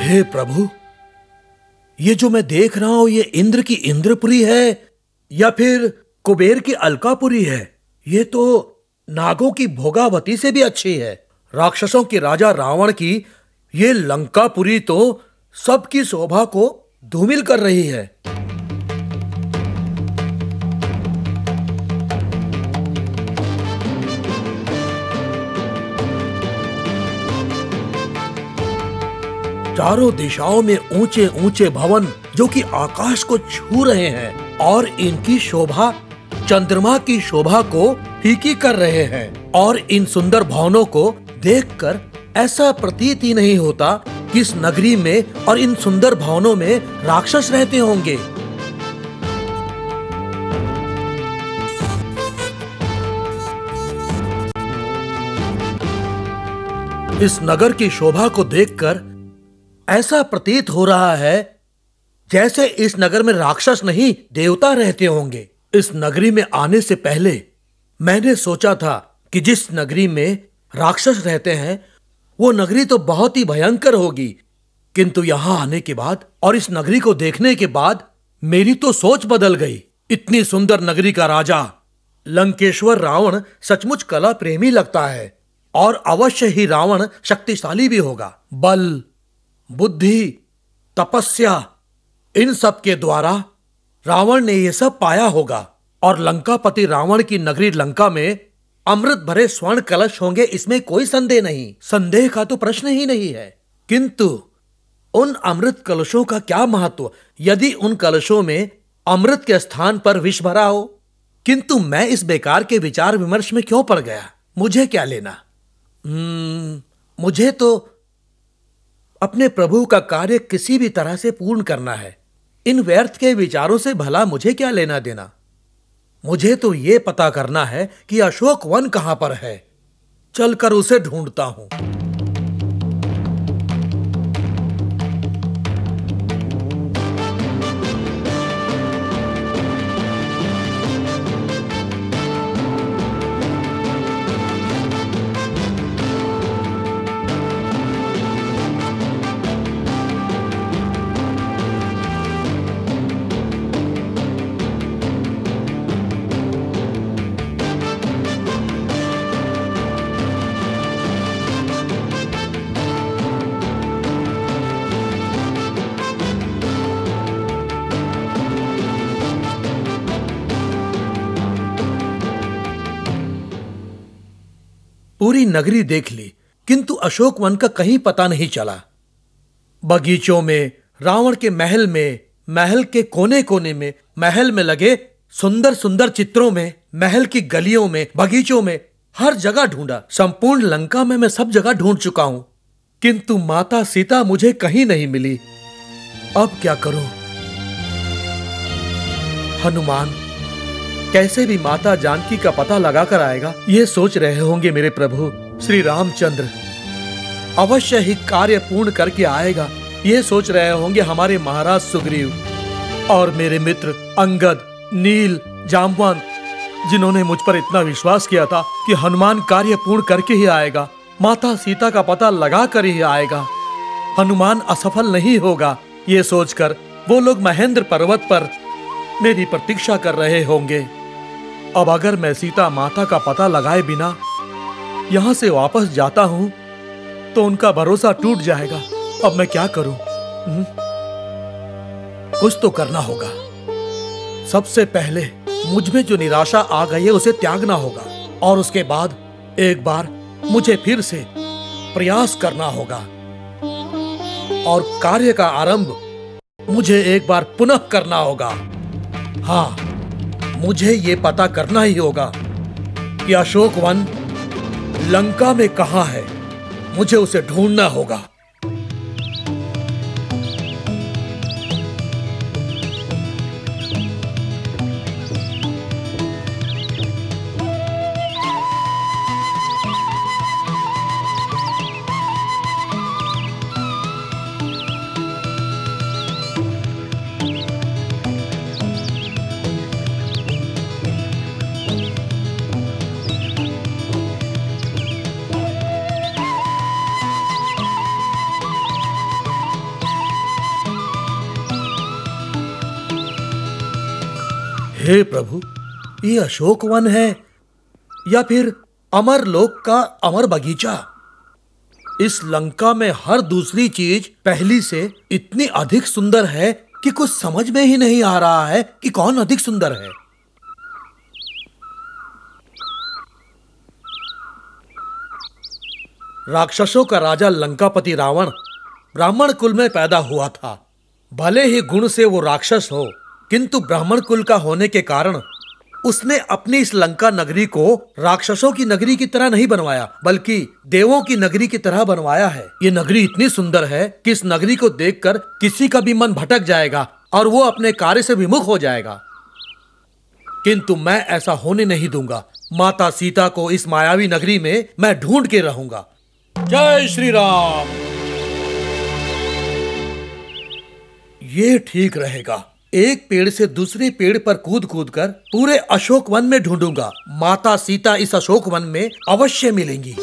हे प्रभु, ये जो मैं देख रहा हूं, ये इंद्र की इंद्रपुरी है या फिर कुबेर की अलकापुरी है? ये तो नागों की भोगावती से भी अच्छी है। राक्षसों के राजा रावण की ये लंकापुरी तो सबकी शोभा को धूमिल कर रही है। चारों दिशाओं में ऊंचे ऊंचे भवन जो कि आकाश को छू रहे हैं और इनकी शोभा चंद्रमा की शोभा को फीकी कर रहे हैं। और इन सुंदर भवनों को देखकर ऐसा प्रतीत ही नहीं होता कि इस नगरी में और इन सुंदर भवनों में राक्षस रहते होंगे। इस नगर की शोभा को देखकर ऐसा प्रतीत हो रहा है जैसे इस नगर में राक्षस नहीं देवता रहते होंगे। इस नगरी में आने से पहले मैंने सोचा था कि जिस नगरी में राक्षस रहते हैं वो नगरी तो बहुत ही भयंकर होगी, किंतु यहां आने के बाद और इस नगरी को देखने के बाद मेरी तो सोच बदल गई। इतनी सुंदर नगरी का राजा लंकेश्वर रावण सचमुच कला प्रेमी लगता है और अवश्य ही रावण शक्तिशाली भी होगा। बल, बुद्धि, तपस्या, इन सब के द्वारा रावण ने यह सब पाया होगा और लंकापति रावण की नगरी लंका में अमृत भरे स्वर्ण कलश होंगे, इसमें कोई संदेह नहीं। संदेह का तो प्रश्न ही नहीं है। किंतु उन अमृत कलशों का क्या महत्व यदि उन कलशों में अमृत के स्थान पर विष भरा हो? किंतु मैं इस बेकार के विचार विमर्श में क्यों पड़ गया? मुझे क्या लेना? मुझे तो अपने प्रभु का कार्य किसी भी तरह से पूर्ण करना है। इन व्यर्थ के विचारों से भला मुझे क्या लेना देना? मुझे तो यह पता करना है कि अशोक वन कहां पर है। चलकर उसे ढूंढता हूं। पूरी नगरी देख ली, किंतु अशोक वन का कहीं पता नहीं चला। बगीचों में, रावण के महल में, महल के कोने कोने में, महल में लगे सुंदर सुंदर चित्रों में, महल की गलियों में, बगीचों में, हर जगह ढूंढा। संपूर्ण लंका में मैं सब जगह ढूंढ चुका हूं, किंतु माता सीता मुझे कहीं नहीं मिली। अब क्या करूं? हनुमान कैसे भी माता जानकी का पता लगाकर आएगा, ये सोच रहे होंगे मेरे प्रभु श्री रामचंद्र। अवश्य ही कार्य पूर्ण करके आएगा, ये सोच रहे होंगे हमारे महाराज सुग्रीव और मेरे मित्र अंगद, नील, जाम्बवान, जिन्होंने मुझ पर इतना विश्वास किया था कि हनुमान कार्य पूर्ण करके ही आएगा, माता सीता का पता लगा कर ही आएगा, हनुमान असफल नहीं होगा। ये सोचकर वो लोग महेंद्र पर्वत पर मेरी प्रतीक्षा कर रहे होंगे। अब अगर मैं सीता माता का पता लगाए बिना यहां से वापस जाता हूं तो उनका भरोसा टूट जाएगा। अब मैं क्या करूं? कुछ तो करना होगा। सबसे पहले मुझ में जो निराशा आ गई है उसे त्यागना होगा और उसके बाद एक बार मुझे फिर से प्रयास करना होगा और कार्य का आरंभ मुझे एक बार पुनः करना होगा। हाँ, मुझे ये पता करना ही होगा कि अशोक वन लंका में कहां है। मुझे उसे ढूंढना होगा। हे प्रभु, ये अशोक वन है या फिर अमर लोक का अमर बगीचा? इस लंका में हर दूसरी चीज पहली से इतनी अधिक सुंदर है कि कुछ समझ में ही नहीं आ रहा है कि कौन अधिक सुंदर है। राक्षसों का राजा लंकापति रावण ब्राह्मण कुल में पैदा हुआ था। भले ही गुण से वो राक्षस हो, किंतु ब्राह्मण कुल का होने के कारण उसने अपनी इस लंका नगरी को राक्षसों की नगरी की तरह नहीं बनवाया, बल्कि देवों की नगरी की तरह बनवाया है। ये नगरी इतनी सुंदर है कि इस नगरी को देखकर किसी का भी मन भटक जाएगा और वो अपने कार्य से विमुख हो जाएगा। किंतु मैं ऐसा होने नहीं दूंगा। माता सीता को इस मायावी नगरी में मैं ढूंढ के रहूंगा। जय श्री राम। ये ठीक रहेगा। एक पेड़ से दूसरे पेड़ पर कूद कूद कर पूरे अशोक वन में ढूंढूंगा। माता सीता इस अशोक वन में अवश्य मिलेंगी।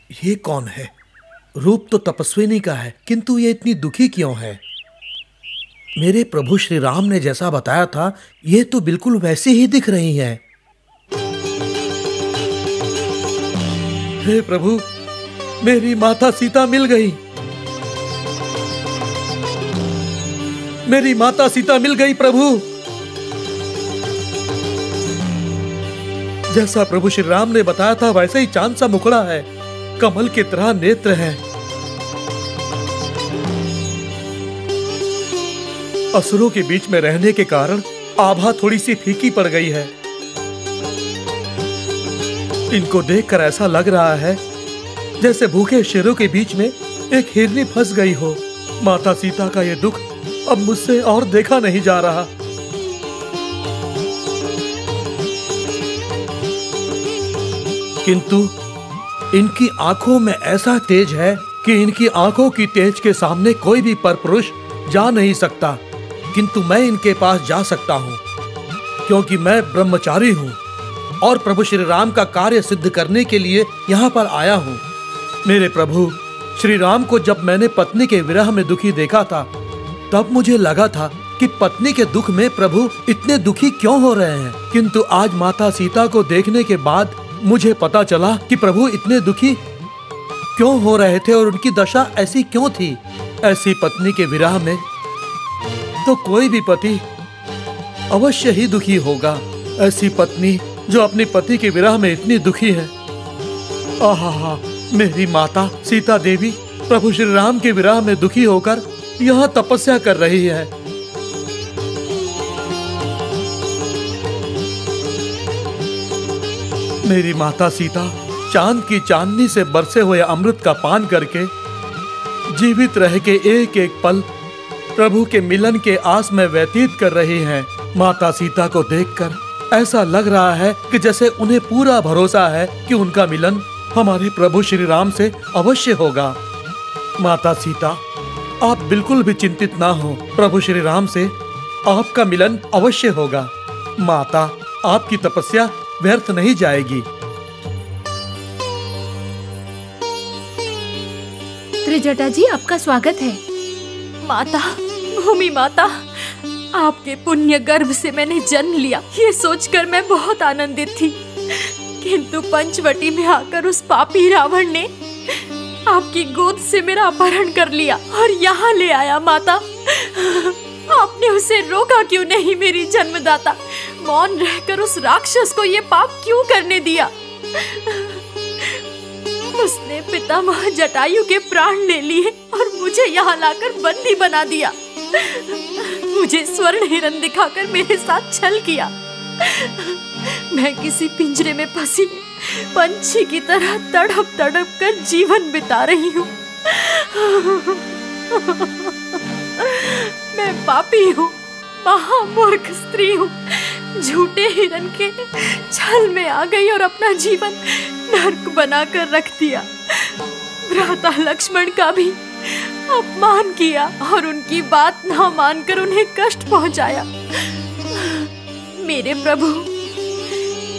ये कौन है? रूप तो तपस्विनी का है, किंतु ये इतनी दुखी क्यों है? मेरे प्रभु श्री राम ने जैसा बताया था, ये तो बिल्कुल वैसे ही दिख रही है। हे प्रभु, मेरी माता सीता मिल गई। मेरी माता सीता मिल गई प्रभु। जैसा प्रभु श्री राम ने बताया था वैसे ही चांद सा मुखड़ा है, कमल की तरह नेत्र है। असुरों के बीच में रहने के कारण आभा थोड़ी सी फीकी पड़ गई है। इनको देखकर ऐसा लग रहा है जैसे भूखे शेरों के बीच में एक हिरनी फंस गई हो। माता सीता का ये दुख अब मुझसे और देखा नहीं जा रहा। किंतु इनकी आंखों में ऐसा तेज है कि इनकी आंखों की तेज के सामने कोई भी परपुरुष जा नहीं सकता। किंतु मैं इनके पास जा सकता हूँ, क्योंकि मैं ब्रह्मचारी हूँ और प्रभु श्री राम का कार्य सिद्ध करने के लिए यहाँ पर आया हूँ। मेरे प्रभु श्री राम को जब मैंने पत्नी के विरह में दुखी देखा था, तब मुझे लगा था कि पत्नी के दुख में प्रभु इतने दुखी क्यों हो रहे हैं। किंतु आज माता सीता को देखने के बाद मुझे पता चला कि प्रभु इतने दुखी क्यों हो रहे थे और उनकी दशा ऐसी क्यों थी। ऐसी पत्नी के विरह में तो कोई भी पति अवश्य ही दुखी होगा। ऐसी पत्नी जो अपनी पति के विरह में इतनी दुखी है। आहा, मेरी माता सीता देवी प्रभु श्री राम के विरह में दुखी होकर यहाँ तपस्या कर रही है। मेरी माता सीता चांद की चांदनी से बरसे हुए अमृत का पान करके जीवित रह के एक एक पल प्रभु के मिलन के आस में व्यतीत कर रही हैं। माता सीता को देखकर ऐसा लग रहा है कि जैसे उन्हें पूरा भरोसा है कि उनका मिलन हमारे प्रभु श्री राम से अवश्य होगा। माता सीता, आप बिल्कुल भी चिंतित ना हो, प्रभु श्री राम से आपका मिलन अवश्य होगा। माता, आपकी तपस्या व्यर्थ नहीं जाएगी। त्रिजटा जी, आपका स्वागत है। माता, भूमि माता, आपके पुण्य गर्भ से मैंने जन्म लिया, ये सोचकर मैं बहुत आनंदित थी। किंतु पंचवटी में आकर उस पापी रावण ने आपकी गोद से मेरा अपहरण कर लिया और यहाँ ले आया। माता, आपने उसे रोका क्यों नहीं? मेरी जन्मदाता, मौन रहकर उस राक्षस को ये पाप क्यों करने दिया? उसने पितामह जटायु के प्राण ले लिए और मुझे यहाँ लाकर बंदी बना दिया। मुझे स्वर्ण हिरण दिखाकर मेरे साथ छल किया। मैं किसी पिंजरे में फंसी पंछी की तरह तड़प तड़प कर जीवन बिता रही हूँ। मैं पापी हूँ, महामूर्ख स्त्री हूँ, झूठे हिरण के छल में आ गई और अपना जीवन नर्क बनाकर रख दिया। भ्राता लक्ष्मण का भी अपमान किया और उनकी बात ना मानकर उन्हें कष्ट पहुंचाया। मेरे प्रभु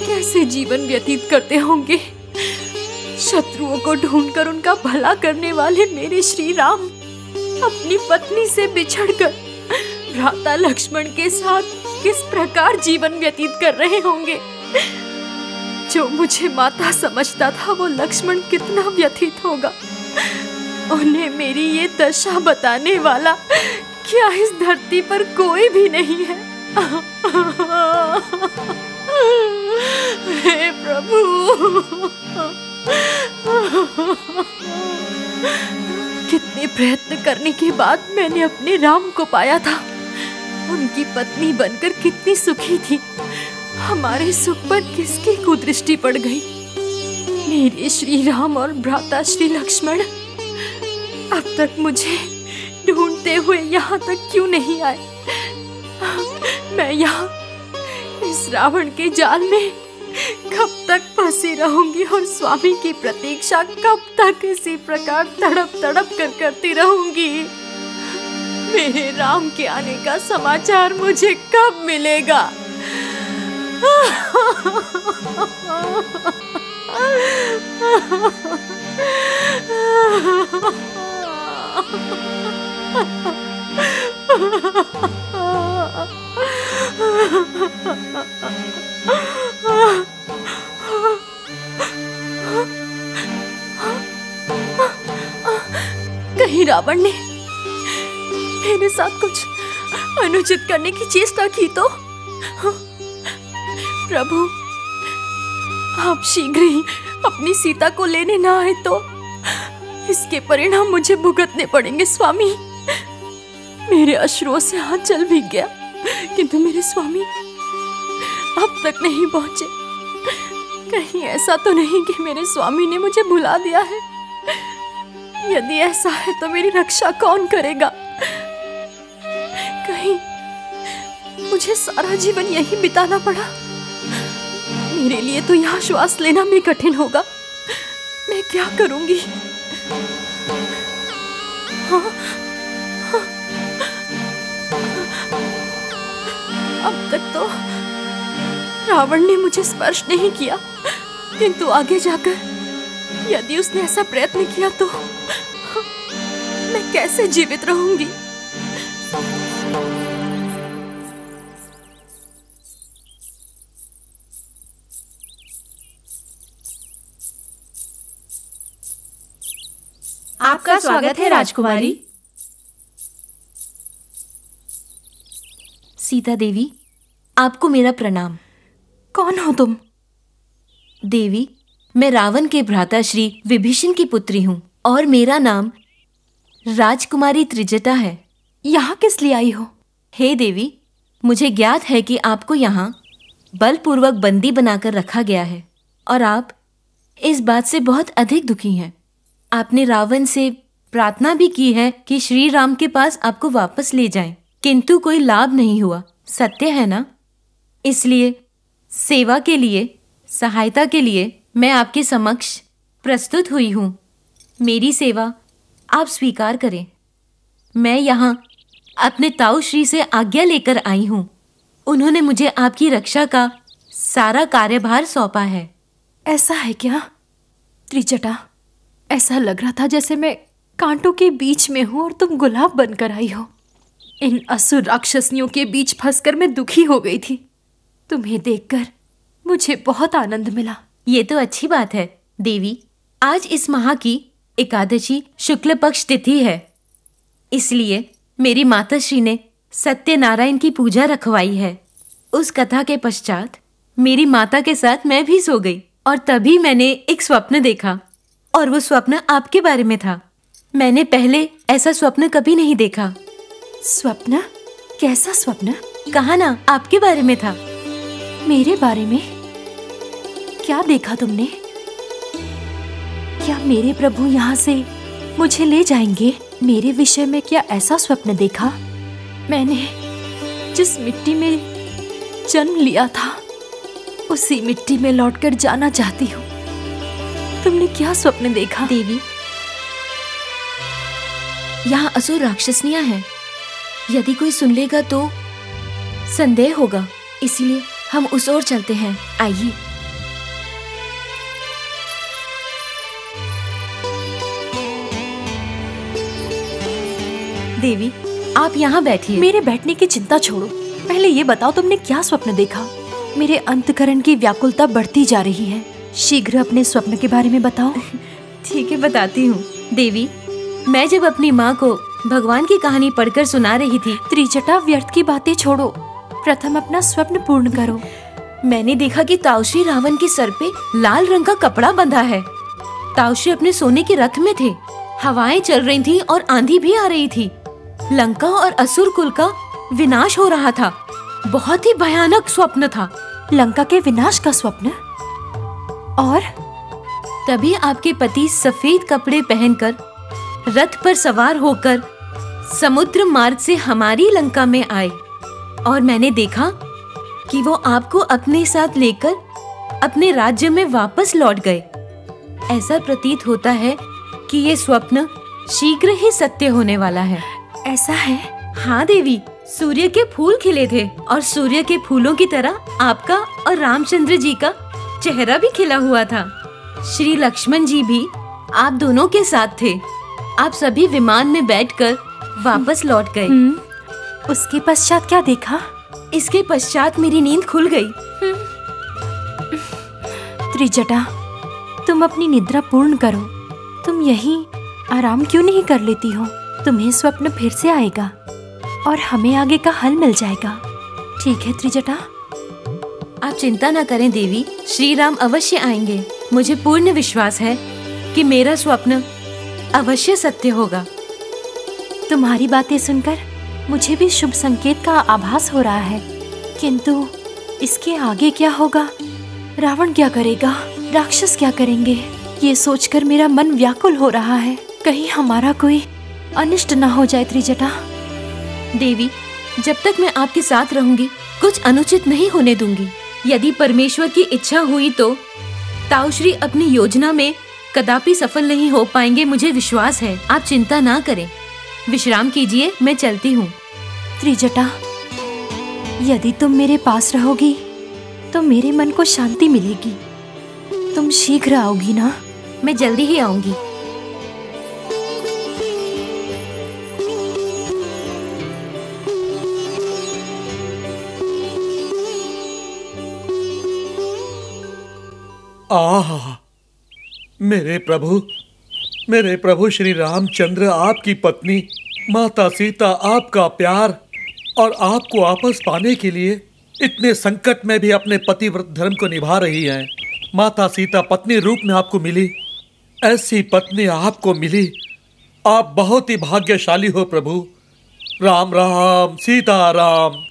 कैसे जीवन व्यतीत करते होंगे? शत्रुओं को ढूंढकर उनका भला करने वाले मेरे श्री राम अपनी पत्नी से बिछड़कर भ्राता लक्ष्मण के साथ किस प्रकार जीवन व्यतीत कर रहे होंगे? जो मुझे माता समझता था वो लक्ष्मण कितना व्यथित होगा। उन्हें मेरी ये दशा बताने वाला क्या इस धरती पर कोई भी नहीं है? हे प्रभु, कितने प्रयत्न करने के बाद मैंने अपने राम को पाया था। उनकी पत्नी बनकर कितनी सुखी थी। हमारे सुख पर किसकी कुदृष्टि पड़ गई? मेरे श्री राम और भ्राता श्री लक्ष्मण अब तक मुझे ढूंढते हुए यहाँ तक क्यों नहीं आए? मैं यहाँ इस रावण के जाल में कब तक फंसी रहूंगी और स्वामी की प्रतीक्षा कब तक इसी प्रकार तड़प तड़प कर करती रहूंगी? मेरे राम के आने का समाचार मुझे कब मिलेगा? कहीं रावण ने मेरे साथ कुछ अनुचित करने की चेष्टा की तो? प्रभु, आप शीघ्र ही अपनी सीता को लेने ना आए तो इसके परिणाम मुझे भुगतने पड़ेंगे। स्वामी, मेरे अश्रुओं से हाथ जल भीग गया, किंतु मेरे स्वामी अब तक नहीं पहुंचे। कहीं ऐसा तो नहीं कि मेरे स्वामी ने मुझे भुला दिया है? यदि ऐसा है तो मेरी रक्षा कौन करेगा? कहीं मुझे सारा जीवन यही बिताना पड़ा? मेरे लिए तो यहाँ श्वास लेना भी कठिन होगा। मैं क्या करूंगी? अब तक तो रावण ने मुझे स्पर्श नहीं किया, किंतु आगे जाकर यदि उसने ऐसा प्रयत्न किया तो मैं कैसे जीवित रहूंगी? आपका स्वागत है राजकुमारी। सीता देवी, आपको मेरा प्रणाम। कौन हो तुम? देवी, मैं रावण के भ्राता श्री विभीषण की पुत्री हूँ और मेरा नाम राजकुमारी त्रिजटा है। यहाँ किस लिए आई हो? हे देवी, मुझे ज्ञात है कि आपको यहाँ बलपूर्वक बंदी बनाकर रखा गया है और आप इस बात से बहुत अधिक दुखी हैं। आपने रावण से प्रार्थना भी की है कि श्री राम के पास आपको वापस ले जाएं, किंतु कोई लाभ नहीं हुआ। सत्य है ना? इसलिए सेवा के लिए, सहायता के लिए मैं आपके समक्ष प्रस्तुत हुई हूँ। मेरी सेवा आप स्वीकार करें। मैं यहाँ अपने ताऊ श्री से आज्ञा लेकर आई हूँ। उन्होंने मुझे आपकी रक्षा का सारा कार्यभार सौंपा है। ऐसा है क्या? त्रिजटा, ऐसा लग रहा था जैसे मैं कांटों के बीच में हूँ और तुम गुलाब बनकर आई हो। इन असुर राक्षसियों के बीच फंसकर मैं दुखी हो गई थी। तुम्हें देखकर मुझे बहुत आनंद मिला। ये तो अच्छी बात है देवी। आज इस माह की एकादशी शुक्ल पक्ष तिथि है, इसलिए मेरी माताश्री ने सत्यनारायण की पूजा रखवाई है। उस कथा के पश्चात मेरी माता के साथ मैं भी सो गई और तभी मैंने एक स्वप्न देखा और वो स्वप्न आपके बारे में था। मैंने पहले ऐसा स्वप्न कभी नहीं देखा। स्वप्न? कैसा स्वप्न? कहा ना, आपके बारे में था। मेरे बारे में? क्या देखा तुमने? क्या मेरे प्रभु यहाँ से मुझे ले जाएंगे? मेरे विषय में क्या ऐसा स्वप्न देखा? मैंने जिस मिट्टी में जन्म लिया था उसी मिट्टी में लौटकर जाना चाहती हूँ। तुमने क्या स्वप्न देखा? देवी, यहाँ असुर राक्षसनियां हैं। यदि कोई सुन लेगा तो संदेह होगा, इसलिए हम उस ओर चलते हैं। आइए। देवी, आप यहाँ बैठिए। मेरे बैठने की चिंता छोड़ो, पहले ये बताओ तुमने क्या स्वप्न देखा? मेरे अंतकरण की व्याकुलता बढ़ती जा रही है। शीघ्र अपने स्वप्न के बारे में बताओ। ठीक है, बताती हूँ। देवी, मैं जब अपनी माँ को भगवान की कहानी पढ़कर सुना रही थी। त्रिजटा, व्यर्थ की बातें छोड़ो, प्रथम अपना स्वप्न पूर्ण करो। मैंने देखा कि ताऊश्री रावण के सर पे लाल रंग का कपड़ा बंधा है। ताऊश्री अपने सोने के रथ में थे। हवाएं चल रही थी और आंधी भी आ रही थी। लंका और असुर कुल का विनाश हो रहा था। बहुत ही भयानक स्वप्न था। लंका के विनाश का स्वप्न? और तभी आपके पति सफेद कपड़े पहनकर रथ पर सवार होकर समुद्र मार्ग से हमारी लंका में आए और मैंने देखा कि वो आपको अपने साथ लेकर अपने राज्य में वापस लौट गए। ऐसा प्रतीत होता है कि ये स्वप्न शीघ्र ही सत्य होने वाला है। ऐसा है? हाँ देवी, सूर्य के फूल खिले थे और सूर्य के फूलों की तरह आपका और रामचंद्र जी का चेहरा भी खिला हुआ था। श्री लक्ष्मण जी भी आप दोनों के साथ थे। आप सभी विमान में बैठकर वापस लौट गए। उसके पश्चात क्या देखा? इसके पश्चात मेरी नींद खुल गई। त्रिजटा, तुम अपनी निद्रा पूर्ण करो। तुम यहीं आराम क्यों नहीं कर लेती हो? तुम्हें स्वप्न फिर से आएगा और हमें आगे का हल मिल जाएगा। ठीक है त्रिजटा? आप चिंता न करें देवी, श्री राम अवश्य आएंगे। मुझे पूर्ण विश्वास है कि मेरा स्वप्न अवश्य सत्य होगा। तुम्हारी बातें सुनकर मुझे भी शुभ संकेत का आभास हो रहा है, किंतु इसके आगे क्या होगा? रावण क्या करेगा? राक्षस क्या करेंगे? ये सोचकर मेरा मन व्याकुल हो रहा है। कहीं हमारा कोई अनिष्ट न हो जाए त्रिजटा। देवी, जब तक मैं आपके साथ रहूंगी कुछ अनुचित नहीं होने दूंगी। यदि परमेश्वर की इच्छा हुई तो ताऊश्री अपनी योजना में कदापि सफल नहीं हो पाएंगे। मुझे विश्वास है। आप चिंता ना करें, विश्राम कीजिए, मैं चलती हूँ। त्रिजटा, यदि तुम मेरे पास रहोगी तो मेरे मन को शांति मिलेगी। तुम शीघ्र आओगी ना? मैं जल्दी ही आऊंगी। आहा, मेरे प्रभु श्री रामचंद्र, आपकी पत्नी माता सीता आपका प्यार और आपको वापस पाने के लिए इतने संकट में भी अपने पतिव्रत धर्म को निभा रही हैं। माता सीता पत्नी रूप में आपको मिली, ऐसी पत्नी आपको मिली। आप बहुत ही भाग्यशाली हो प्रभु। राम राम, सीता राम।